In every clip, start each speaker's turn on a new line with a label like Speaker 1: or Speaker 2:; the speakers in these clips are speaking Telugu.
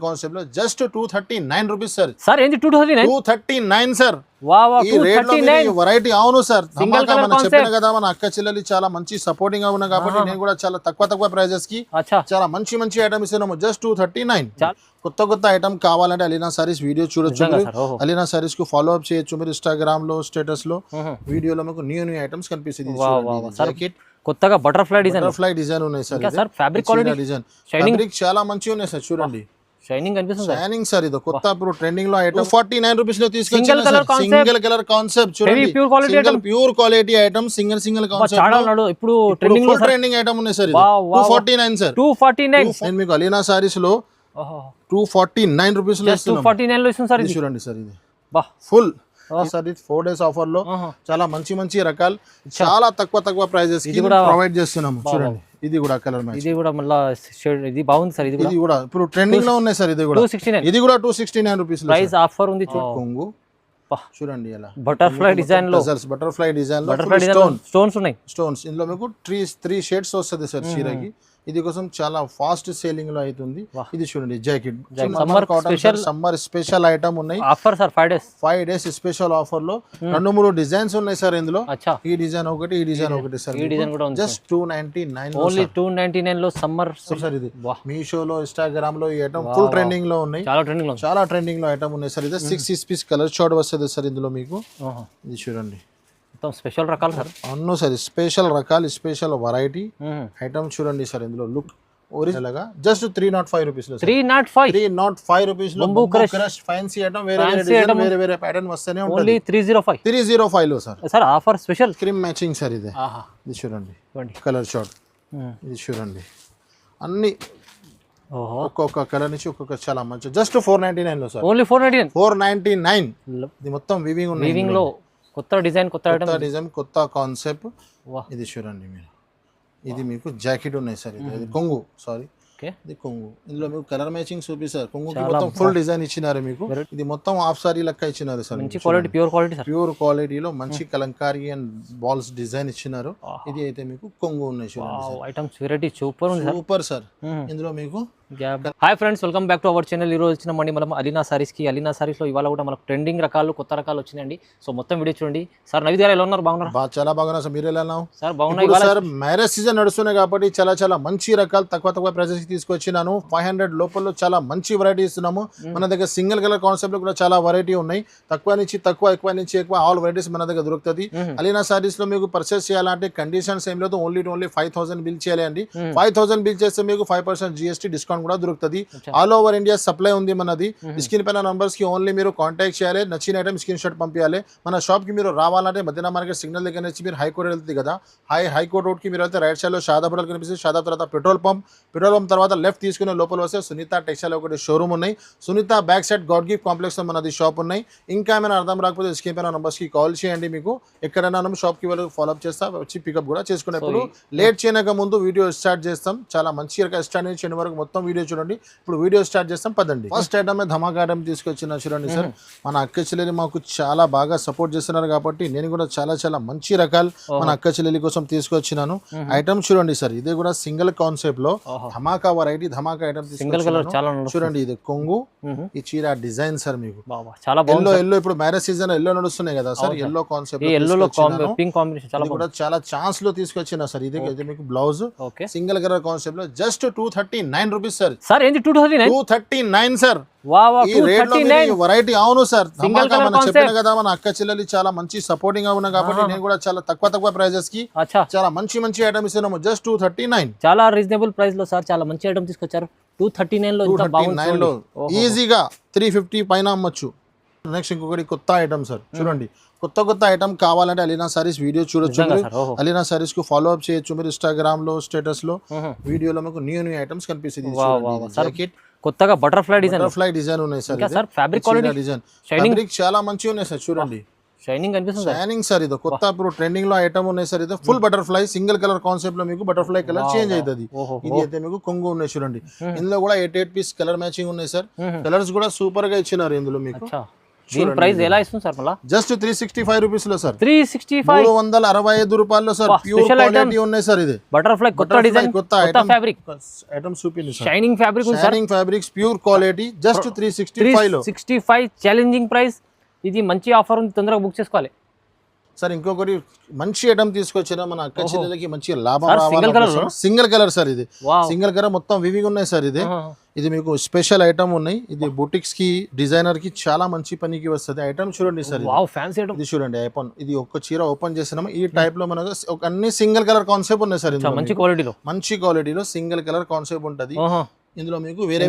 Speaker 1: కాన్సెప్ట్ లో జస్ట్ 239 రూపీస్ సార్.
Speaker 2: సార్ ఏంది
Speaker 1: 239 సార్. ఈ రేట్ లో వెరైటీ అవును సార్. మనం చెప్పిన కదా మన అక్క చెల్లెలు చాలా మంచి సపోర్టింగ్ గా ఉన్నా కాబట్టి నేను కూడా చాలా తక్కువ ప్రైజెస్ కి చాలా మంచి ఐటమ్ ఇస్తున్నాము. జస్ట్ 239. కొత్త ఐటమ్ కావాలంటే అలీనా సారీస్ వీడియో చూడొచ్చు. అలీనా సారీస్ కు ఫాలో అప్ చేయొచ్చు మీరు. ఇన్స్టాగ్రామ్ లో స్టేటస్ లో వీడియోలో మీకు న్యూ ఐటమ్స్ కనిపిస్తుంది. జాకెట్
Speaker 2: కొత్తగా బటర్ఫ్లై
Speaker 1: డిజైన్ ఉన్నాయి sir.
Speaker 2: Fabric quality
Speaker 1: design fabric చాలా మంచిగా ఉన్నాయి సార్. చూడండి
Speaker 2: షైనింగ్ కనిపిస్తుంది.
Speaker 1: Shining sir. ఇది కొత్త ఇప్పుడు ట్రెండింగ్ లో ఐటమ్ 49 రూపీస్ లో తీసుకొచ్చాను. సింగిల్ కలర్ కాన్సెప్ట్ చూడండి. Pure quality item single concept
Speaker 2: ఇప్పుడు
Speaker 1: ట్రెండింగ్ ఐటమ్ ఉన్నాయి సార్. 249 సార్. 249 నేను మీకు అలీనా సారీస్ లో 249 రూపీస్ లో
Speaker 2: 249 లో ఇస్తాను సార్. ఇది
Speaker 1: చూడండి సార్. ఇది ఫుల్ సార్. 4 days ఆఫర్ లో చాలా మంచి రకాలు చాలా తక్కువ ప్రైజెస్ కి ప్రొవైడ్ చేస్తున్నాము. చూడండి ఇది కూడా కలర్ మ్యాచ్.
Speaker 2: ఇది కూడా మళ్ళా షేడ్ ఇది బాగుంది సార్. ఇది
Speaker 1: కూడా ఇప్పుడు ట్రెండింగ్ లో ఉన్నాయి సార్. ఇది కూడా 269. ఇది కూడా 269 రూపీస్
Speaker 2: ప్రైస్ ఆఫర్ ఉంది.
Speaker 1: కొంగు చూడండి ఎలా
Speaker 2: బటర్ఫ్లై డిజైన్ లో స్టోన్స్ ఉన్నాయి.
Speaker 1: స్టోన్స్ ఇందులో మీకు 3 షేడ్స్ వస్తుంది సార్ చీరకి. ఇది కోసం చాలా ఫాస్ట్ సేలింగ్ లో అవుతుంది. ఇది చూడండి జాకెట్ సమ్మర్ స్పెషల్ ఐటమ్ ఉన్నాయి.
Speaker 2: Offer sir
Speaker 1: 5 days special offer లో 2-3 డిజైన్స్ ఉన్నాయి సార్ ఇందులో. ఈ డిజైన్ ఒకటి సార్.
Speaker 2: ఈ డిజైన్ కూడా
Speaker 1: జస్ట్ 299
Speaker 2: ఓన్లీ 299 లో సమ్మర్
Speaker 1: సార్. ఇది మీషోలో ఇన్స్టాగ్రామ్ లో ఈ ఐటమ్ ఫుల్ ట్రెండింగ్ లో ఉన్నాయి. చాలా ట్రెండింగ్ లో ఐటమ్ ఉన్నాయి సార్. ఇది 6 పీస్ కలర్ చార్ట్ వస్తుంది సార్ ఇందులో మీకు. ఇది చూడండి
Speaker 2: స్పెషల్ రకాలు సార్.
Speaker 1: అవును సార్. స్పెషల్ రకాలు స్పెషల్ వెరైటీ ఐటమ్ చూడండి సార్. ఇందులో లుక్ ఒరిజినల్ గా జస్ట్ 305 రూపీస్ లో 305 రూపీస్ లో క్రష్ ఫ్యాన్సీ ఐటమ్ వేరే ప్యాటర్న్ వస్తేనే ఉంటుంది.
Speaker 2: ఓన్లీ 305
Speaker 1: లో sir.
Speaker 2: Sir offer special
Speaker 1: cream matching sir. ఇది చూడండి కలర్ షార్ట్. ఇది చూడండి అన్ని ఒక్కొక్క కలర్ నుంచి ఒక్కొక్క చాలా మంచి. జస్ట్ 499 లో సార్.
Speaker 2: ఓన్లీ
Speaker 1: 499. ఇది మొత్తం వీవింగ్
Speaker 2: లో కొత్త డిజైన్
Speaker 1: కొత్త కాన్సెప్ట్. ఇది చూడండి మీరు. ఇది మీకు జాకెట్ ఉన్నాయి సార్. ఇది కొంగు సారీ. ఇది కొంగు. ఇందులో మీకు కలర్ మ్యాచింగ్ చూపిస్తారు. కొంగుకి మొత్తం ఫుల్ డిజైన్ ఇచ్చినారు మీకు. ఇది మొత్తం హాఫ్ సారీ లెక్క ఇచ్చినారు సార్. ప్యూర్ క్వాలిటీలో మంచి కలంకారీ అండ్ బాల్స్ డిజైన్ ఇచ్చినారు. ఇది అయితే మీకు కొంగు ఉన్నాయి చూడండి. Super sir. ఇందులో మీకు
Speaker 2: hi friends, welcome back to our channel. ఈ రోజు వచ్చినామండి మనం అలీనా సారీస్కి. అలీనా సారీస్లో ఇవాళ కూడా మనకు ట్రెండింగ్ రకాలు కొత్త రకాలు వచ్చినాయండి. సో మొత్తం వీడియో చూడండి. సార్ నవీద్ గారు ఎలా ఉన్నారు? బాగున్నారు?
Speaker 1: చాలా బాగున్నా సార్. మీరు ఎలా ఉన్నారు?
Speaker 2: సార్ బాగున్నాయి
Speaker 1: సార్. మ్యారేజ్ సీజన్ నడుస్తున్నాయి కాబట్టి చాలా మంచి రకాలు తక్కువ ప్రైజెస్ కి తీసుకొచ్చినాను. 500 లోపల చాలా మంచి వెరైటీ ఇస్తున్నాము. మన దగ్గర సింగిల్ కలర్ కాన్సెప్ట్ కూడా చాలా వెరైటీ ఉన్నాయి. తక్కువ నుంచి ఎక్కువ ఆల్ వెరైటీస్ మన దగ్గర దొరుకుతుంది. అలీనా సారీస్ లో మీకు పర్చేస్ చేయాలంటే కండిషన్స్ ఏం లేదు. ఓన్లీ 5000 బిల్ చేయాలి అండి. 5000 బిల్ చేస్తే మీకు 5% GST డిస్కౌంట్ కూడా దొరుకుతుంది. ఆల్ ఓవర్ ఇండియా సప్లై ఉంది మనది. స్క్రీన్ పైన నంబర్స్ కి ఓన్లీ మీరు కాంటాక్ట్ చేయాలి. నచ్చిన ఐటమ్ స్క్రీన్ షాట్ పంపించాలి. మన షాప్ కి మీరు రావాలంటే మదీనా మార్కెట్ సిగ్నల్ దగ్గర నుంచి మీరు హైకోర్ట్ వెళ్తుంది కదా, హైకోర్ట్ రోడ్ కి మీరు అయితే రైట్ సైడ్ లో షాదాబ్ కనిపిస్తుంది. షాదాబ్ తర్వాత పెట్రోల్ పంప్ తర్వాత లెఫ్ట్ తీసుకునే లోపల వస్తే సునీత టెక్స్టైల్ ఒకటి షోరూమ్ ఉన్నాయి. Sunitha back side god gift complex లో మనది షాప్ ఉన్నాయి. ఇంకా ఏమైనా అర్థం రాకపోతే స్క్రీన్ పైన నంబర్స్ కి కాల్ చేయండి. మీకు ఎక్కడైనా షాప్ కి వెళ్ళి ఫాలో అప్ చేస్తా వచ్చి పికప్ కూడా చేసుకునేప్పుడు. లేట్ చేయక ముందు వీడియో స్టార్ట్ చేస్తాం. చాలా మంచి స్టార్ట్ నుంచి చిన్న వరకు మొత్తం వీడియో చూడండి. ఇప్పుడు వీడియో స్టార్ట్ చేస్తాం పదండి. ఫస్ట్ ఐటమ్ ధమాకా ఐటమ్ తీసుకొచ్చిన చూడండి సార్. మన అక్క చెల్లెలు మాకు చాలా బాగా సపోర్ట్ చేస్తున్నారు కాబట్టి నేను కూడా చాలా మంచి రకాలు మన అక్క చెల్లెలి కోసం తీసుకొచ్చినాను. ఐటమ్ చూడండి సార్. ఇది కూడా సింగిల్ కాన్సెప్ట్ లో ధమాకా వెరైటీ ఐటమ్ తీసుకొచ్చాను. చూడండి ఇది కొంగు. ఈ చీర డిజైన్ సార్ మీకు ఎల్లో ఇప్పుడు మ్యారేజ్ సీజన్ ఎల్లో నడుస్తున్నాయి కదా సార్. ఎల్లో కాన్సెప్ట్ కూడా చాలా ఛాన్స్ లో తీసుకొచ్చిన సార్. ఇది మీకు బ్లౌజ్ సింగిల్ కలర్ కాన్సెప్ట్ లో జస్ట్ 239 రూపీస్ సార్. 239 సార్. ఈ రేట్ లో వెరైటీ అవును సార్. మనం చెప్పిన కదా మన అక్క చెల్లెలు చాలా మంచి సపోర్టింగ్ గా ఉన్నా కాబట్టి నేను కూడా చాలా తక్కువ ప్రైజెస్ కి చాలా మంచి ఐటమ్ ఇస్తున్నాము. జస్ట్ 239.
Speaker 2: చాలా రీజనబుల్ ప్రైస్ లో సార్. చాలా మంచి ఐటమ్ తీసుకొచ్చారు. 239 లో
Speaker 1: ఈజీగా 350 పైన అమ్మొచ్చు. నెక్స్ట్ ఇంకొకటి కొత్త ఐటమ్ సార్. చూడండి కొత్త ఐటమ్ కావాలంటే అలీనా సారీస్ వీడియో చూడొచ్చు. అలీనా సారీస్ కు ఫాలో అప్ చేయొచ్చు మీరు. ఇన్స్టాగ్రామ్ లో స్టేటస్ లో వీడియోలో మీకు న్యూ ఐటమ్స్ కనిపిస్తుంది.
Speaker 2: కొత్తగా బటర్ఫ్లై
Speaker 1: డిజైన్ ఉన్నాయి sir.
Speaker 2: Fabric quality
Speaker 1: design fabric చాలా మంచిగా ఉన్నాయి సార్. చూడండి
Speaker 2: షైనింగ్
Speaker 1: సార్. ఇది కొత్త ఇప్పుడు ట్రెండింగ్ లో ఐటమ్ ఉన్నాయి సార్. ఇది full butterfly single colour concept లో మీకు బటర్ఫ్లై కలర్ చేంజ్ అవుతుంది. ఇది అయితే మీకు కొంగు ఉన్నాయి చూడండి. ఇందులో కూడా 8 పీస్ కలర్ మ్యాచింగ్ ఉన్నాయి సార్. కలర్స్ కూడా సూపర్ గా ఇచ్చినారు ఇందులో మీకు.
Speaker 2: దీని ప్రైస్ ఎలా ఇస్తుంది సార్ మళ్ళీ?
Speaker 1: జస్ట్ 365 రూపీస్ లో సార్.
Speaker 2: 365
Speaker 1: 365 రూపాయల్లో సార్. ప్యూర్ క్వాలిటీ ఉన్నాయి సార్. ఇది
Speaker 2: బటర్ఫ్లై కొత్త డిజైన్, కొత్త ఫ్యాబ్రిక్,
Speaker 1: ఐటమ్ చూపింది సార్.
Speaker 2: షైనింగ్ ఫ్యాబ్రిక్ ఉంది sir.
Speaker 1: Shining fabrics pure quality just 365 లో.
Speaker 2: 365 ఛాలెంజింగ్ ప్రైస్. ఇది మంచి ఆఫర్ ఉంది, తొందరగా బుక్ చేసుకోవాలి
Speaker 1: సార్. ఇంకొకటి మంచి ఐటమ్ తీసుకొచ్చిన మన అక్క చెల్లెలకి మంచి లాభం
Speaker 2: సింగిల్
Speaker 1: రావాలి. Single colour sir. ఇది సింగిల్ కలర్ మొత్తం వివింగ్ ఉన్నాయి సార్. ఇది మీకు స్పెషల్ ఐటమ్ ఉన్నాయి. ఇది బుటిక్స్ కి డిజైనర్ కి చాలా మంచి పనికి వస్తుంది. ఐటమ్ చూడండి సార్. ఇది చూడండి ఐటమ్. ఇది ఒక్క చీర ఓపెన్ చేసినాము ఈ టైప్ లో మనకు అన్ని సింగిల్ కలర్ కాన్సెప్ట్ ఉన్నాయి సార్.
Speaker 2: మంచి
Speaker 1: క్వాలిటీలో సింగిల్ కలర్ కాన్సెప్ట్ ఉంటది. ఇందులో మీకు వేరే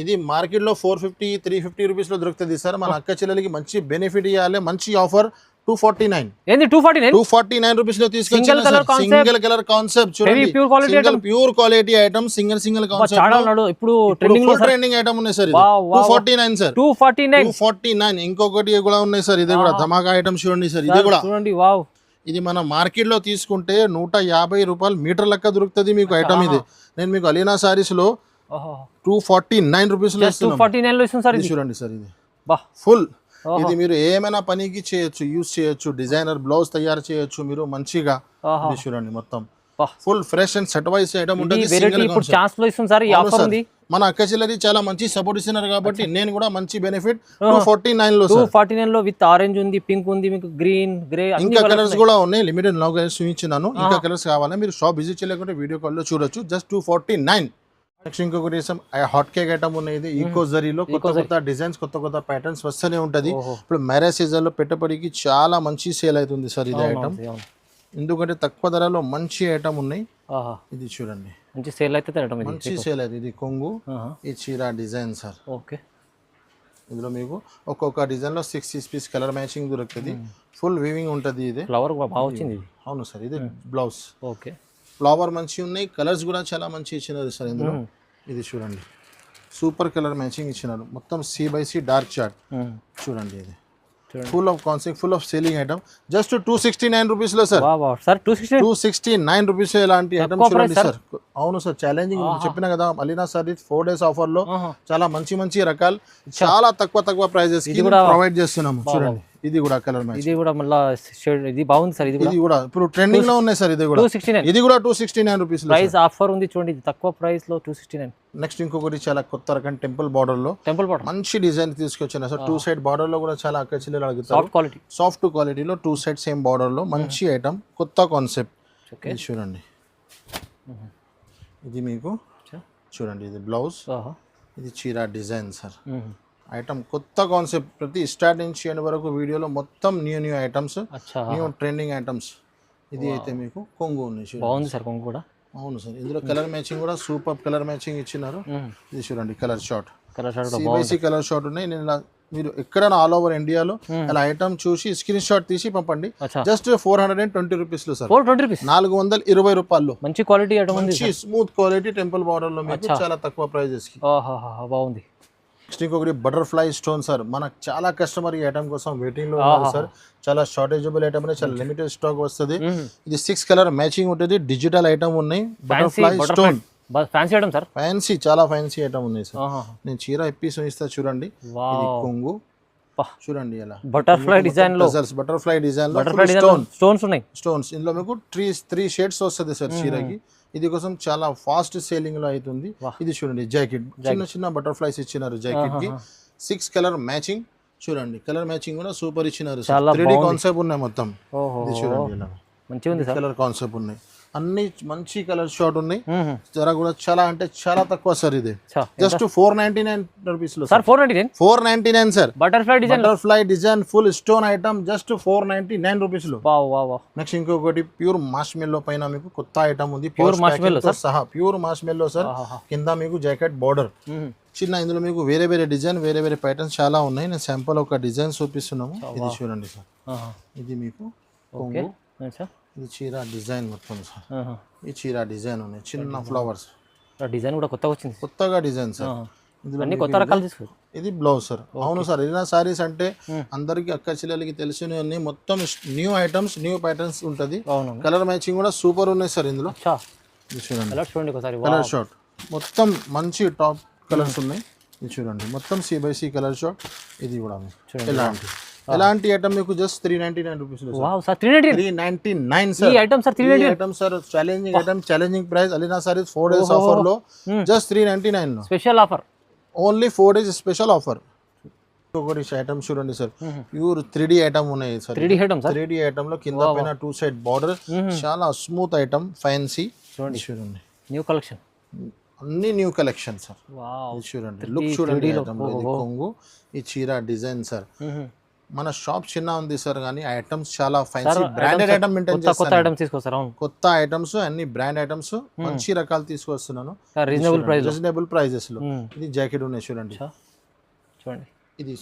Speaker 1: ఇది మార్కెట్ లో 450 350 రూపీస్ లో దొరుకుతుంది సార్. మన అక్క చెల్లెలకి మంచి బెనిఫిట్ ఇవ్వాలి. మంచి ఆఫర్ 249 రూపీస్ లో తీసుకొచ్చిన సింగిల్ కలర్ కాన్సెప్ట్ చూడండి. Pure quality item single concept.
Speaker 2: ఇప్పుడు ట్రెండింగ్
Speaker 1: ఐటమ్ ఉన్నాయి సార్. 249 సార్. 249. ఇంకొకటి కూడా ఉన్నాయి సార్. ఇది కూడా ధమాకా ఐటమ్ చూడండి సార్. ఇది కూడా
Speaker 2: చూడండి. వావ్.
Speaker 1: ఇది మన మార్కెట్ లో తీసుకుంటే 150 రూపాయలు మీటర్ లెక్క దొరుకుతుంది మీకు ఐటమ్. ఇది నేను మీకు అలీనా సారీస్ లో 249 రూపీస్ లో ఇస్తున్నాను. చూడండి సార్. ఇది ఫుల్. ఇది మీరు ఏమైనా పనికి చేయొచ్చు, యూజ్ చేయొచ్చు. డిజైనర్ బ్లౌజ్ తయారు చేయొచ్చు మీరు మంచిగా. చూడండి మొత్తం full fresh and set wise item ఉంటుంది. మన అక్క చెల్లెది చాలా మంచి సపోర్ట్ ఇస్తున్నారు కాబట్టి నేను కూడా మంచి బెనిఫిట్ 249 లో
Speaker 2: 249 లో విత్ ఆరెంజ్ ఉంది, పింక్ ఉంది, మీకు గ్రీన్, గ్రే,
Speaker 1: ఇంకా కలర్స్ కూడా ఉన్నాయి. లిమిటెడ్ నౌ కలర్స్ చూపించినాను. ఇంకా కలర్స్ కావాలా మీరు షాప్ విజిట్ చేయలేకుంటే వీడియో కాల్ లో చూడొచ్చు. జస్ట్ 249. నెక్స్ట్ ఇంకొకటి హాట్ కేక్ ఐటమ్ ఉన్నాయి. ఇది ఈకో జరీలో కొత్త డిజైన్స్, కొత్త ప్యాటర్న్స్ వస్తూనే ఉంటది. ఇప్పుడు మ్యారేజ్ సీజన్ లో పెట్టుబడికి చాలా మంచి సేల్ అవుతుంది సార్ ఇది ఐటమ్. ఎందుకంటే తక్కువ ధరలో మంచి ఐటమ్ ఉన్నాయి. ఇది చూడండి
Speaker 2: మంచి సేల్ అయితే
Speaker 1: మంచి సేల్ అవుతుంది. ఇది కొంగు, ఈ చీర డిజైన్ సార్.
Speaker 2: ఓకే.
Speaker 1: ఇందులో మీకు ఒక్కొక్క డిజైన్ లో 6 పీస్ కలర్ మ్యాచింగ్ దొరుకుతుంది. ఫుల్ వీవింగ్ ఉంటుంది. ఇది
Speaker 2: ఫ్లవర్ బాగా వచ్చింది.
Speaker 1: అవును సార్. ఇది బ్లౌజ్.
Speaker 2: ఓకే.
Speaker 1: ఫ్లవర్ మంచి ఉన్నాయి. కలర్స్ కూడా చాలా మంచి ఇచ్చినారు సార్ ఇందులో. ఇది చూడండి సూపర్ కలర్ మ్యాచింగ్ ఇచ్చినారు. మొత్తం C/C డార్క్ చార్ట్ చూడండి. ఇది full of concept, full of selling item. Just 269 rupees లో సార్. 269 రూపీస్ ఇలాంటి ఐటమ్ చూడండి సార్. అవును సార్. ఛాలెంజింగ్ చెప్పిన కదా అలీనా సారీ 4 days ఆఫర్ లో చాలా మంచి రకాలు చాలా తక్కువ ప్రైజెస్ ప్రొవైడ్ చేస్తున్నాము. చూడండి ఇది కూడా కలర్ మ్యాచ్.
Speaker 2: ఇది కూడా మళ్ళీ ఇది బాగుంది సార్. ఇది కూడా
Speaker 1: ఇప్పుడు ట్రెండింగ్ లో ఉన్నాయి సార్. ఇది కూడా 269. ఇది కూడా 269 రూపీస్
Speaker 2: ప్రైస్ ఆఫర్ ఉంది చూడండి. ఇది తక్కువ ప్రైస్ లో 269.
Speaker 1: నెక్స్ట్ ఇంకొకటి చాలా కొత్త రకం టెంపుల్ బార్డర్ లో మంచి డిజైన్ తీసుకొచ్చిన సార్. 2 సైడ్ బార్డర్ లో కూడా చాలా అక్కచిల్లలు అడుగుతారు. సాఫ్ట్ క్వాలిటీలో 2 సైడ్ సేమ్ బార్డర్ లో మంచి ఐటమ్, కొత్త కాన్సెప్ట్. చూడండి ఇది మీకు చూడండి. ఇది బ్లౌజ్, ఇది చీర డిజైన్ సార్. ఐటమ్ కొత్త కాన్సెప్ట్. ప్రతి స్టార్ట్ నుంచి ఎండ్ వరకు వీడియోలో మొత్తం new items, new trending items. ఇది అయితే మీకు కొంగు ఉంది.
Speaker 2: బాగుంది సార్ కొంగు కూడా.
Speaker 1: అవును సార్. ఇందులో కలర్ మ్యాచింగ్ కూడా సూపర్ కలర్ మ్యాచింగ్ ఇచ్చినారు. ఇది చూడండి colour short, CBC colour short ఉన్నాయి. నేను మీరు ఎక్కడైనా ఆల్ ఓవర్ ఇండియాలో అలా ఐటమ్ చూసి స్క్రీన్ షాట్ తీసి పంపండి. జస్ట్ 420 రూపీస్ లో సార్. 420 రూపాయలు మంచి క్వాలిటీ ఐటమ్, మంచి స్మూత్ క్వాలిటీ టెంపుల్ బార్డర్ లో మీకు చాలా తక్కువ ప్రైజెస్ కి.
Speaker 2: బాగుంది.
Speaker 1: నెక్స్ట్ ఇంకొకటి బటర్ఫ్లై స్టోన్ సార్. మనకు చాలా కస్టమర్ ఈ ఐటమ్ కోసం వెయిటింగ్ లో ఉన్నారు సార్. చాలా షార్టేజబుల్ ఐటమ్, చాలా లిమిటెడ్ స్టాక్ వస్తుంది. ఇది 6 కలర్ మ్యాచింగ్ ఉంటుంది. డిజిటల్ ఐటమ్ ఉన్నాయి. Butterfly stone
Speaker 2: fancy item sir.
Speaker 1: Fancy, చాలా ఫ్యాన్సీ ఐటమ్ ఉంది సార్. నేను చీర ఇప్పి ఇస్తా చూడండి. ఇది కొంగు చూడండి. ఇలా
Speaker 2: బటర్ఫ్లై డిజైన్ లో స్టోన్స్ ఉన్నాయి.
Speaker 1: స్టోన్స్ ఇందులో మీకు 3 షేడ్స్ వస్తుంది సార్ చీరకి. ఇది కోసం చాలా ఫాస్ట్ సేలింగ్ లో అవుతుంది. ఇది చూడండి జాకెట్, చిన్న బటర్ఫ్లైస్ ఇచ్చినారు జాకెట్ కి. 6 కలర్ మ్యాచింగ్ చూడండి. కలర్ మ్యాచింగ్ కూడా సూపర్ ఇచ్చినారు. 3D కాన్సెప్ట్ ఉన్నాయి మొత్తం. ఇది చూడండి ఇలా మంచిగా కలర్ కాన్సెప్ట్ ఉన్నాయి. అన్ని మంచి కలర్ షార్ట్ ఉన్నాయి. ధర కూడా చాలా అంటే చాలా తక్కువ సార్. ఇది జస్ట్ 499 రూపీస్ లో sir. 499 sir. Butterfly design full stone item just 499 rupees లో. నెక్స్ట్ ఇంకొకటి ప్యూర్ మార్ష్మెల్లో పైన మీకు కొత్త ఐటమ్ ఉంది. ప్యూర్ మార్ష్మెల్లో సహా ప్యూర్ మార్ష్మెల్లో సార్. కింద మీకు జాకెట్ బార్డర్ చిన్న. ఇందులో మీకు వేరే డిజైన్, వేరే ప్యాటర్న్స్ చాలా ఉన్నాయి. నేను శాంపుల్ ఒక డిజైన్ చూపిస్తున్నాము. ఇది చూడండి సార్. ఇది మీకు కొంగు, ఇది చీర డిజైన్ మొత్తం సార్. ఈ చీర డిజైన్ ఉన్నాయి. చిన్న ఫ్లవర్స్
Speaker 2: డిజైన్ కూడా కొత్తగా వచ్చింది. కొత్తగా
Speaker 1: డిజైన్ సార్.
Speaker 2: ఇందులో కొత్త రకాలు తీసుకోరు.
Speaker 1: ఇది బ్లౌజ్ సార్. అవును సార్. ఎలినా సారీస్ అంటే అందరికి అక్క చెల్లెలకి తెలిసినవన్నీ మొత్తం న్యూ ఐటమ్స్, న్యూ ప్యాటర్న్స్ ఉంటది. కలర్ మ్యాచింగ్ కూడా సూపర్ ఉన్నాయి సార్ ఇందులో. చూడండి కలర్ షార్ట్ మొత్తం మంచి టాప్ కలర్స్ ఉన్నాయి. ఇది చూడండి మొత్తం C/C కలర్ షార్ట్. ఇది కూడా మీకు
Speaker 2: చూడండి.
Speaker 1: ఎలాంటి ఐటమ్ మీకు జస్ట్ 399 రూపీస్ లో
Speaker 2: వావ్ సార్ 399
Speaker 1: 399
Speaker 2: ఈ
Speaker 1: సార్.
Speaker 2: ఐటమ్ సార్
Speaker 1: ఈ
Speaker 2: 399
Speaker 1: item sir challenging price. Alina saris 4 days offer లో జస్ట్ 399 లో
Speaker 2: special offer.
Speaker 1: Only 4 days special offer. ఇంకొకటి ఐటమ్ చూడండి సార్, ప్యూర్ 3D ఐటమ్ ఉన్నాయి sir.
Speaker 2: 3D item sir.
Speaker 1: 3D item లో కింద పైన 2 సైడ్ బార్డర్, చాలా స్మూత్ ఐటమ్, ఫ్యాన్సీ. చూడండి
Speaker 2: న్యూ కలెక్షన్,
Speaker 1: అన్ని న్యూ కలెక్షన్ సార్.
Speaker 2: వావ్
Speaker 1: ఇది చూడండి లుక్ చూడండి ఐటమ్. ఇది కొంగు, ఈ చీర డిజైన్ సార్. మన షాప్ చిన్న ఉంది సార్, కానీ ఐటమ్స్ చాలా ఫ్యాన్సీ బ్రాండెడ్ ఐటమ్ మెయింటైన్
Speaker 2: కొత్త
Speaker 1: చేస్తాను.
Speaker 2: ఐటమ్స్ తీసుకొస్తారు. అవును,
Speaker 1: కొత్త ఐటమ్స్ అన్ని బ్రాండ్ ఐటమ్స్, మంచి రకాలు తీసుకొస్తున్నాను
Speaker 2: రీజనబుల్
Speaker 1: ప్రైజెస్ లో. ఇది జాకెట్ ఉన్నాయి చూడండి.
Speaker 2: చూడండి
Speaker 1: ఇది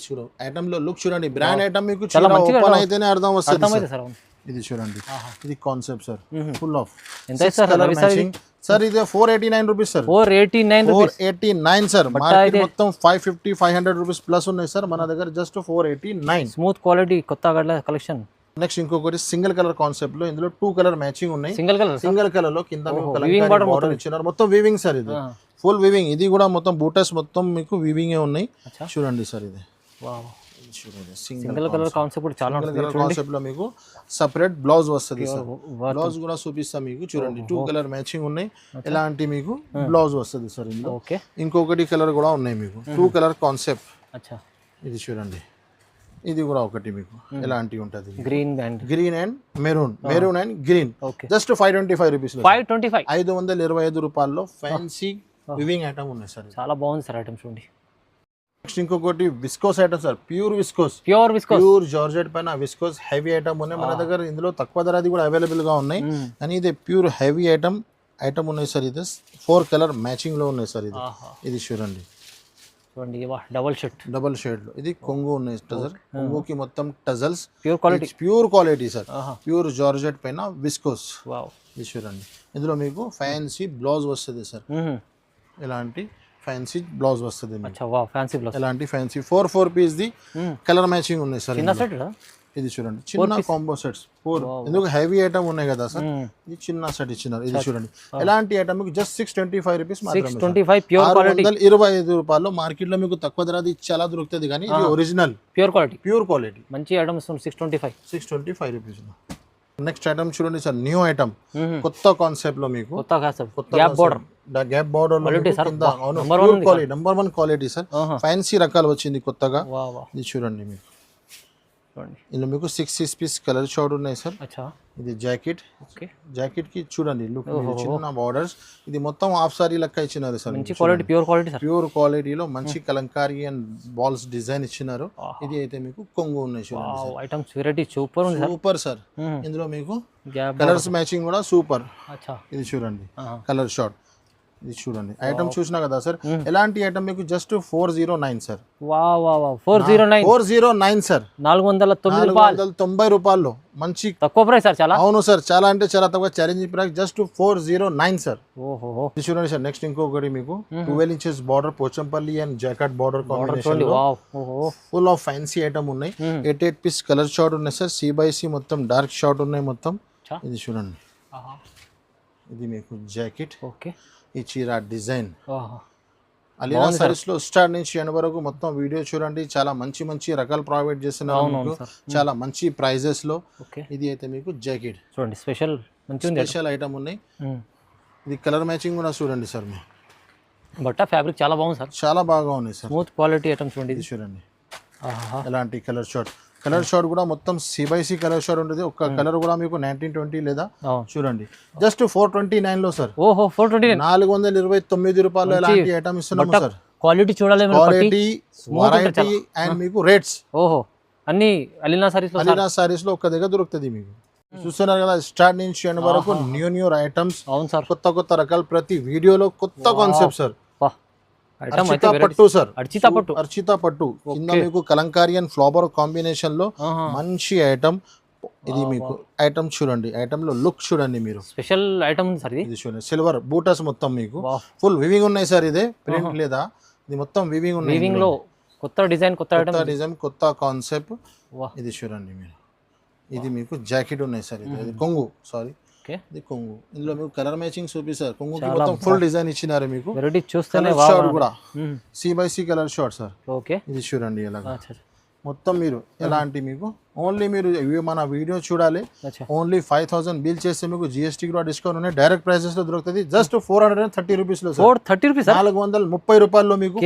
Speaker 1: ఐటమ్ లో లుక్ చూడండి. బ్రాండ్ ఐటమ్ మీకు చీర ఓపెన్ అయితేనే అర్థం వస్తుంది సార్. ఇది చూడండి, ఇది concept sir, full of colour matching sir. ఇది 489 రూపీస్ సార్. 489 సార్. మార్కెట్ మొత్తం 550 500 రూపీస్ ప్లస్ ఉన్నాయి సార్, మన దగ్గర జస్ట్ 489.
Speaker 2: స్మూత్ క్వాలిటీ కొత్త కలెక్షన్.
Speaker 1: నెక్స్ట్ ఇంకొకటి సింగిల్ కలర్ కాన్సెప్ట్ లో, ఇందులో 2 కలర్ మ్యాచింగ్ ఉన్నాయి.
Speaker 2: సింగిల్
Speaker 1: కలర్ లో కింద బార్డర్ ఇచ్చినారు, మొత్తం వీవింగ్ సార్. ఇది ఫుల్ వీవింగ్. ఇది కూడా మొత్తం బూటస్ మొత్తం మీకు వీవింగ్ ఉన్నాయి. చూడండి సార్, ఇది చూడండి
Speaker 2: సింగిల్ కలర్ కాన్సెప్ట్. చాలా
Speaker 1: కలర్ కాన్సెప్ట్ లో మీకు సెపరేట్ బ్లౌజ్ వస్తుంది సార్. బ్లౌజ్ కూడా చూపిస్తా మీకు. చూడండి 2 కలర్ మ్యాచింగ్ ఉన్నాయి. ఎలాంటి మీకు బ్లౌజ్ వస్తుంది సార్ ఇందులో. ఇంకొకటి కలర్ కూడా ఉన్నాయి మీకు, 2 కలర్ కాన్సెప్ట్. ఇది చూడండి, ఇది కూడా ఒకటి మీకు ఎలాంటి ఉంటది, green and maroon and green. Just 525 rupees. 525 రూపాయల్లో ఫ్యాన్సీ వివింగ్ ఐటమ్ ఉన్నాయి సార్.
Speaker 2: చాలా బాగుంది సార్ ఐటమ్ చూడండి.
Speaker 1: నెక్స్ట్ ఇంకొకటి viscose item sir, pure georgette పైన విస్కోస్ హెవీ ఐటమ్ ఉన్నాయి మన దగ్గర. ఇందులో తక్కువ ధరది కూడా అవైలబుల్ గా ఉన్నాయి, కానీ ఇది ప్యూర్ హెవీ ఐటమ్ ఉన్నాయి సార్. ఇది 4 కలర్ మ్యాచింగ్ లో ఉన్నాయి సార్. ఇది చూడండి, డబల్ షేడ్ లో. ఇది కొంగు ఉన్నాయి టజల్. కొంగుకి మొత్తం tassels, pure quality sir. Pure georgette పైన విస్కోస్. ఇది చూడండి, ఇందులో మీకు ఫ్యాన్సీ బ్లౌజ్ వస్తుంది సార్. ఇలాంటి ఫ్యాన్సీ బ్లౌజ్ వస్తుంది. ఎలాంటి fancy 4 piece the colour matching ఉన్నాయి సార్. ఇది చూడండి, చిన్న కాంబో సెట్స్ 4. ఎందుకు హెవీ ఐటమ్ ఉన్నాయి కదా సార్, ఇది చిన్న సెట్ ఇచ్చినారు. ఇది చూడండి, ఎలాంటి ఐటమ్ మీకు జస్ట్ 625 రూపీస్ మాత్రమే. 625 రూపాయలు. మార్కెట్ లో మీకు తక్కువ ధరది చాలా దొరుకుతుంది, కానీ ఇది ఒరిజినల్ ప్యూర్ క్వాలిటీ మంచి ఐటమ్. 625 రూపీస్. నెక్స్ట్ ఐటమ్ చూడండి సార్, న్యూ ఐటమ్, కొత్త కాన్సెప్ట్ లో మీకు. Gap border number 1 quality sir. Fancy రకాలు వచ్చింది కొత్తగా. ఇది చూడండి మీకు, ఇందులో మీకు 6 పీస్ కలర్ షార్ట్ ఉన్నాయి సార్. ఇది జాకెట్ కి చూడండి లుక్, చిన్న బార్డర్స్. ఇది మొత్తం హాఫ్ సారీ లెక్క ఇచ్చినారు సార్. ప్యూర్ క్వాలిటీలో మంచి కలంకారీ అండ్ బాల్స్ డిజైన్ ఇచ్చినారు. ఇది అయితే మీకు కొంగు ఉన్నాయి చూడండి, సూపర్ సార్. ఇందులో మీకు కలర్స్ మ్యాచింగ్ కూడా సూపర్. ఇది చూడండి కలర్ షార్ట్. ఇది చూడండి ఐటమ్ చూసినా కదా సార్. ఎలాంటి ఐటమ్ మీకు జస్ట్ 409 సార్. 409 సార్. 490 రూపాయల్లో మంచి తక్కువ ప్రైస్ సార్. చాలా అవును సార్, చాలా అంటే చాలా తక్కువ. Challenging price just 409 sir. ఇది చూడండి సార్. నెక్స్ట్ ఇంకొకటి మీకు 12 inches border, Pochampally and jacket border combination లో ఫుల్ ఆఫ్ ఫ్యాన్సీ ఐటమ్ ఉన్నాయి. 8 పీస్ కలర్ షార్ట్ ఉన్నాయి సార్. C/C మొత్తం డార్క్ షార్ట్ ఉన్నాయి మొత్తం. ఇది చూడండి, ఇది మీకు జాకెట్. ఈ చీర డిజైన్ అలీనా సారీస్ లో స్టార్ట్ నుంచి ఎండ్ వరకు మొత్తం వీడియో చూడండి. చాలా మంచి రకాలు ప్రొవైడ్ చేస్తున్నారు మీకు, చాలా మంచి ప్రైజెస్ లో. ఇది అయితే మీకు జాకెట్ చూడండి, స్పెషల్ ఐటమ్ ఉన్నాయి. ఇది కలర్ మ్యాచింగ్ కూడా చూడండి సార్. మీ బట్ట ఫ్యాబ్రిక్ చాలా బాగుంది సార్, చాలా బాగా ఉన్నాయి సార్. స్మూత్ క్వాలిటీ ఐటమ్ చూడండి. ఇది చూడండి, ఎలాంటి కలర్ షార్ట్ కూడా మొత్తం C/C కలర్ షార్ట్ ఉంటుంది. ఒక కలర్ కూడా మీకు 1920 లేదా చూడండి జస్ట్ 429 లో సార్. 429 రూపాయలు ఎలాంటి ఐటమ్ ఇస్తున్నాము సార్. క్వాలిటీ చూడాలి, క్వాలిటీ, వెరైటీ అండ్ మీకు రేట్స్ అన్ని అలీనా సారీస్ లో ఒక దగ్గర దొరుకుతుంది మీకు. చూస్తున్నారు కదా, స్టార్ట్ నుంచి ఎండ్ వరకు న్యూ ఐటమ్స్. అవును సార్, కొత్త రకాలు. ప్రతి వీడియోలో కొత్త కాన్సెప్ట్ సార్. అర్చితా పట్టు కింద మీకు కలంకారీ అండ్ ఫ్లవర్ కాంబినేషన్ లో మంచి ఐటమ్. ఇది మీకు ఐటమ్ చూడండి, ఐటమ్ లో లుక్ చూడండి మీరు. Special item sir. ఇది చూడండి, సిల్వర్ బూటస్ మొత్తం మీకు ఫుల్ వివింగ్ ఉన్నాయి సార్. ఇదే ప్రింట్ లేదా, ఇది మొత్తం వివింగ్ ఉన్నాయి. వివింగ్ లో కొత్త డిజైన్, కొత్త కాన్సెప్ట్. ఇది చూడండి మీరు. ఇది మీకు జాకెట్ ఉన్నాయి సార్. ఇది కొంగు, సారీ
Speaker 2: ఓకే,
Speaker 1: ఇది కొంగు. ఇందులో మీకు కలర్ మ్యాచింగ్ చూపిస్తారు. కొంగుకి మొత్తం ఫుల్ డిజైన్ ఇచ్చినారు మీకు.
Speaker 2: వెరైటీ చూస్తేనే
Speaker 1: షార్ట్ కూడా C/C colour short sir.
Speaker 2: Okay,
Speaker 1: ఇది చూడండి ఎలాగా మొత్తం మీరు ఎలాంటి మీకు ఓన్లీ మీరు మన వీడియో చూడాలి. ఓన్లీ 5000 బిల్ చేస్తే మీకు GST కూడా డిస్కౌంట్ ఉన్నాయి. డైరెక్ట్ ప్రైసెస్ లో దొరుకుతుంది. జస్ట్ 430 రూపీస్ లో
Speaker 2: 430 రూపీస్,
Speaker 1: 430 రూపాయల్లో మీకు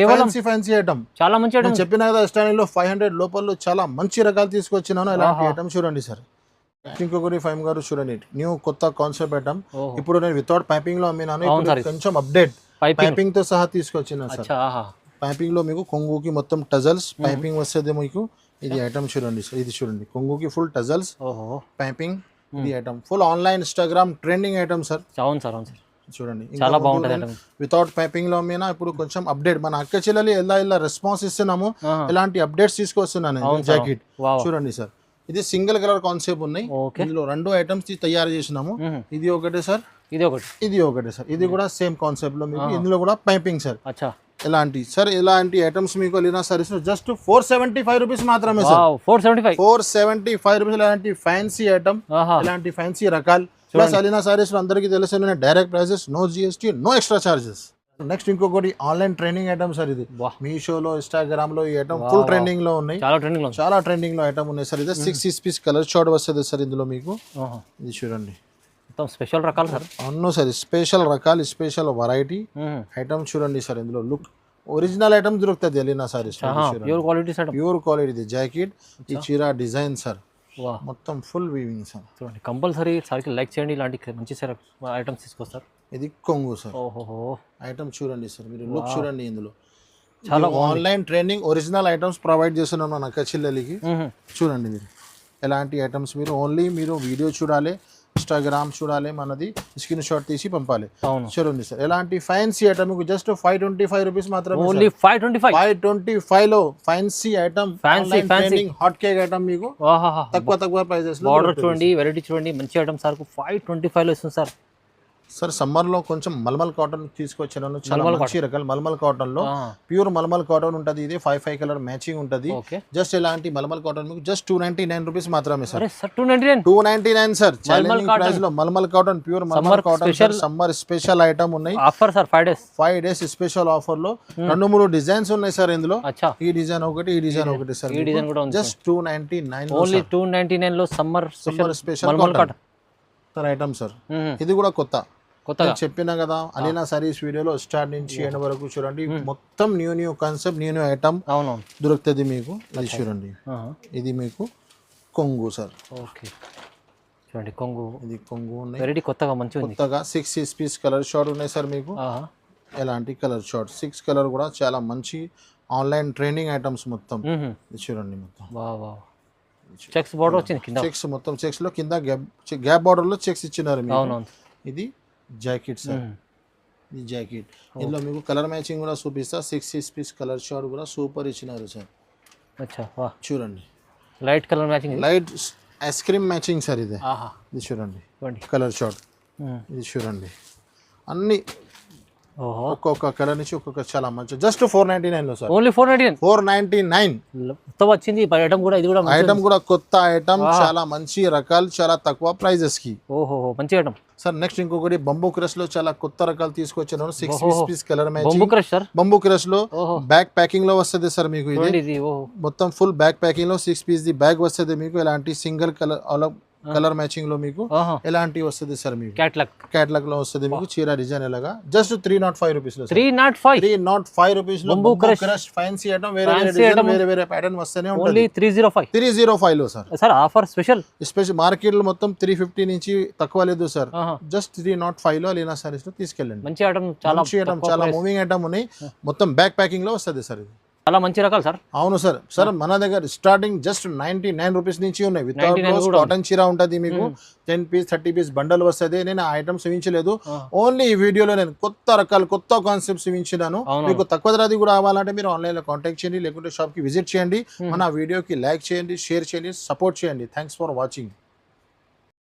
Speaker 1: ఫ్యాన్సీ ఐటమ్. చాలా మంచి ఐటమ్ చెప్పిన కదా స్టాండింగ్ లో 500 లోపల చాలా మంచి రకాలు తీసుకొచ్చినాను. ఎలాంటి ఐటమ్ చూడండి సార్. ఇంకొకటి ఫైమ్ గారు చూడండి, న్యూ కొత్త కాన్సెప్ట్ ఐటమ్. ఇప్పుడు నేను వితౌట్ పైపింగ్ లో అమ్మినాను. కొంచెం అప్డేట్ పైపింగ్ తో సహా తీసుకొచ్చిన సార్. పైపింగ్ లో మీకు కొంగుకి మొత్తం టజల్స్ పైపింగ్ వస్తుంది మీకు. ఇది ఐటమ్ చూడండి సార్. ఇది చూడండి కొంగుకి ఫుల్ టజల్స్ పైపింగ్. ఇది item full online Instagram trending item sir.
Speaker 2: అవును సార్, అవును సార్,
Speaker 1: చూడండి
Speaker 2: చాలా బాగుంటుంది.
Speaker 1: వితౌట్ పైపింగ్ లో అమ్మినా ఇప్పుడు కొంచెం అప్డేట్ మన అక్క చెల్లెలు ఎలా రెస్పాన్స్ ఇస్తున్నాము ఎలాంటి అప్డేట్స్ తీసుకొస్తున్నాను. జాకెట్ చూడండి సార్. ఇది సింగిల్ కలర్ కాన్సెప్ట్ ఉన్నాయి. ఇందులో 2 ఐటమ్స్ తయారు చేసినాము. ఇది ఒకటే సార్, ఇది ఒకటే సార్. ఇది కూడా సేమ్ కాన్సెప్ట్ లో మీకు. ఇందులో కూడా పైపింగ్ సార్. ఎలాంటి సార్ ఇలాంటి ఐటమ్స్ మీకు అలీనా సారీస్ జస్ట్ 475 రూపీస్ మాత్రమే సార్. 475 రూపీస్. ఇలాంటి ఫ్యాన్సీ ఐటమ్, ఇలాంటి ఫ్యాన్సీ రకాలు. ప్లస్ అలీనా సారీస్ లో అందరికీ తెలిసిన direct prices, no GST, no extra charges. Next ఇంకొకటి ఆన్లైన్ ట్రెండింగ్ ఐటమ్ సార్. ఇది మీషోలో ఇన్స్టాగ్రామ్ లో ఈ ఐటమ్ ఫుల్ ట్రెండింగ్ లో ఉన్నాయి. చాలా ట్రెండింగ్ లో ఐటమ్ ఉన్నాయి సార్. ఇది 6 పీస్ కలర్ షార్ట్ వస్తుంది సార్ ఇందులో మీకు. ఇది చూడండి
Speaker 2: స్పెషల్ రకాలు సార్.
Speaker 1: అవును సార్, స్పెషల్ రకాలు, స్పెషల్ వెరైటీ ఐటమ్ చూడండి సార్. ఇందులో లుక్ ఒరిజినల్ ఐటమ్ దొరుకుతుంది Alina saris. Pure quality jacket. ఈ చీర డిజైన్ సార్ మొత్తం ఫుల్ వీవింగ్ సార్.
Speaker 2: చూడండి కంపల్సరీ సార్కి లైక్ చేయండి. ఇలాంటి మంచి సార్ ఐటమ్స్ తీసుకొస్తారు.
Speaker 1: ఇది కొంగు సార్. ఐటమ్ చూడండి సార్ మీరు. లుక్ చూడండి. ఇందులో చాలా online trending original items provide చేస్తున్నాను మన అక్క చెల్లెలికి. చూడండి మీరు ఎలాంటి ఐటమ్స్ మీరు ఓన్లీ మీరు వీడియో చూడాలి, ఇన్స్టాగ్రామ్ చూడాలి, మనది స్క్రీన్ షాట్ తీసి పంపాలి. చూడండి సార్ ఎలాంటి ఫ్యాన్సీ ఐటమ్ జస్ట్ 525 రూపీస్ మాత్రమే. 525 లో fancy item, hot cake item మీకు తక్కువ ప్రైజెస్ లో.
Speaker 2: ఆర్డర్ చూడండి, వెరైటీ చూడండి, మంచి ఐటమ్ సార్ 525 లో ఇస్తుంది సార్.
Speaker 1: సార్ సమ్మర్ లో కొంచెం మల్మల్ కాటన్ తీసుకొచ్చాను. చాలా మంచి రకాలు మల్మల్ కాటన్ లో. ప్యూర్ మల్మల్ కాటన్ ఉంటుంది. ఇది 5 కలర్ మ్యాచింగ్ ఉంటుంది. జస్ట్ ఇలాంటి మల్మల్ కాటన్ మీకు జస్ట్ 299 రూపీస్ మాత్రమే సార్. 299 సార్. ఛాలెంజింగ్ ప్రైస్ లో mulmul cotton, pure mulmul cotton summer special item ఉన్నాయి.
Speaker 2: Offer sir 5
Speaker 1: days special offer లో 2-3 డిజైన్స్ ఉన్నాయి సార్ ఇందులో. ఈ డిజైన్ ఒకటి, ఈ డిజైన్ ఒకటి సార్.
Speaker 2: ఈ డిజైన్ కూడా
Speaker 1: జస్ట్ 299
Speaker 2: ఓన్లీ 299 లో summer
Speaker 1: special cotton sir item sir. ఇది కూడా కొత్తగా చెప్పిన కదా అలీనా సారీస్ వీడియోలో స్టార్ట్ నుంచి ఎండ్ వరకు చూడండి. మొత్తం న్యూ కాన్సెప్ట్, న్యూ ఐటమ్ దొరుకుతుంది మీకు. ఇది చూడండి. ఇది మీకు కొంగు సార్.
Speaker 2: ఓకే చూడండి కొంగు.
Speaker 1: ఇది కొంగు ఉన్నాయి.
Speaker 2: వెరైటీ కొత్తగా మంచిగా
Speaker 1: కొత్తగా 6 పీస్ కలర్ షార్ట్ ఉన్నాయి సార్ మీకు. ఎలాంటి కలర్ షార్ట్ 6 కలర్ కూడా చాలా మంచి ఆన్లైన్ ట్రెండింగ్ ఐటమ్స్ మొత్తం. ఇది చూడండి మొత్తం
Speaker 2: చెక్స్ బోర్డర్ వచ్చింది కింద.
Speaker 1: చెక్స్ మొత్తం చెక్స్ లో కింద గ్యాప్ బోర్డర్ లో చెక్స్ ఇచ్చినారు మీకు. ఇది జాకెట్ సార్. ఈ జాకెట్ ఇందులో మీకు కలర్ మ్యాచింగ్ కూడా చూపిస్తా. 6 పీస్ కలర్ షార్ట్ కూడా సూపర్ ఇచ్చినారు సార్. చూడండి
Speaker 2: light colour matching,
Speaker 1: light ice cream matching sir. ఇది చూడండి కలర్ షార్ట్. ఇది చూడండి అన్ని ఒక్కొక్క కలర్ నుంచి ఒక్కొక్క చాలా మంచి. జస్ట్ 499 లో సార్.
Speaker 2: ఓన్లీ
Speaker 1: 499
Speaker 2: వచ్చింది ఐటమ్ కూడా. ఇది కూడా
Speaker 1: ఐటమ్ కూడా కొత్త ఐటమ్, చాలా మంచి రకాలు, చాలా తక్కువ ప్రైజెస్ కి.
Speaker 2: మంచి ఐటమ్
Speaker 1: సార్. నెక్స్ట్ ఇంకొకటి బంబూ క్రష్ లో చాలా కొత్త రకాలు తీసుకొచ్చాను. 6 పీస్ కలర్ మ్యాచింగ్ బంబూ క్రష్ లో బ్యాగ్ ప్యాకింగ్ లో వస్తుంది సార్ మీకు. ఇది మొత్తం ఫుల్ బ్యాగ్ ప్యాకింగ్ లో 6 పీస్ ది బ్యాగ్ వస్తుంది మీకు. ఎలాంటి సింగిల్ కలర్ మ్యాచింగ్ లో మీకు ఎలాంటి వస్తుంది సార్ మీకు. క్యాట్లాగ్ లో వస్తుంది మీకు. చీర డిజైన్ ఎలాగా జస్ట్ 305 రూపీస్ లో. 305 రూపీస్ లో బంబూ క్రష్ ఫ్యాన్సీ ఐటమ్. వేరే ప్యాటర్న్ వస్తేనే ఉంటుంది. 305 లో సార్.
Speaker 2: ఆఫర్ స్పెషల్
Speaker 1: మార్కెట్ లో మొత్తం 350 నుంచి తక్కువ లేదు సార్. జస్ట్ 305 లో అలీనా సారీస్ లో తీసుకెళ్ళండి.
Speaker 2: మంచి ఐటమ్, చాలా
Speaker 1: మూవింగ్ ఐటమ్ ఉన్నాయి. మొత్తం బ్యాక్ ప్యాకింగ్ లో వస్తుంది సార్. ఇది
Speaker 2: చాలా మంచి రకాలు సార్.
Speaker 1: అవును సార్. సార్ మన దగ్గర స్టార్టింగ్ జస్ట్ 99 రూపీస్ నుంచి ఉన్నాయి. వితౌట్ కాటన్ చీర ఉంటుంది మీకు. 10 పీస్ 30 పీస్ బండల్ వస్తుంది. నేను ఆ ఐటమ్స్ చూపించలేదు. ఓన్లీ ఈ వీడియోలో నేను కొత్త రకాలు, కొత్త కాన్సెప్ట్స్ చూపించినాను. మీకు తక్కువ ధరది కూడా కావాలంటే మీరు ఆన్లైన్ లో కాంటాక్ట్ చేయండి, లేకుంటే షాప్ కి విజిట్ చేయండి. మన వీడియోకి లైక్ చేయండి, షేర్ చేయండి, సపోర్ట్ చేయండి. Thanks for watching.